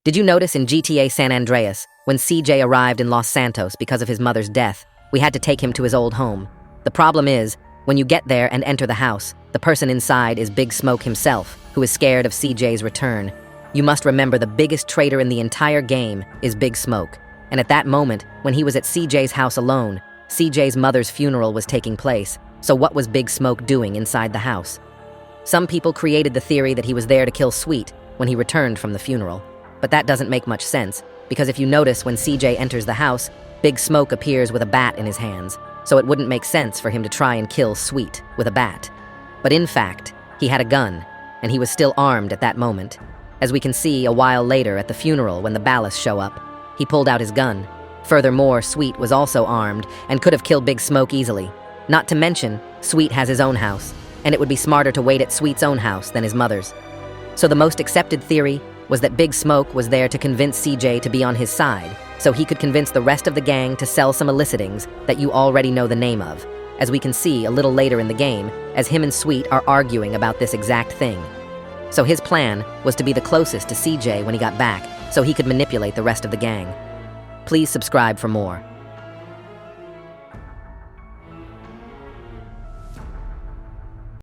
Did you notice in GTA San Andreas, when CJ arrived in Los Santos because of his mother's death, we had to take him to his old home? The problem is, when you get there and enter the house, the person inside is Big Smoke himself, who is scared of CJ's return. You must remember the biggest traitor in the entire game is Big Smoke. And at that moment, when he was at CJ's house alone, CJ's mother's funeral was taking place. So what was Big Smoke doing inside the house? Some people created the theory that he was there to kill Sweet when he returned from the funeral. But that doesn't make much sense, because if you notice when CJ enters the house, Big Smoke appears with a bat in his hands, so it wouldn't make sense for him to try and kill Sweet with a bat. But in fact, he had a gun, and he was still armed at that moment. As we can see a while later at the funeral when the Ballas show up, he pulled out his gun. Furthermore, Sweet was also armed and could have killed Big Smoke easily. Not to mention, Sweet has his own house, and it would be smarter to wait at Sweet's own house than his mother's. So the most accepted theory was that Big Smoke was there to convince CJ to be on his side, so he could convince the rest of the gang to sell some illicitings that you already know the name of, as we can see a little later in the game, as him and Sweet are arguing about this exact thing. So his plan was to be the closest to CJ when he got back, so he could manipulate the rest of the gang. Please subscribe for more.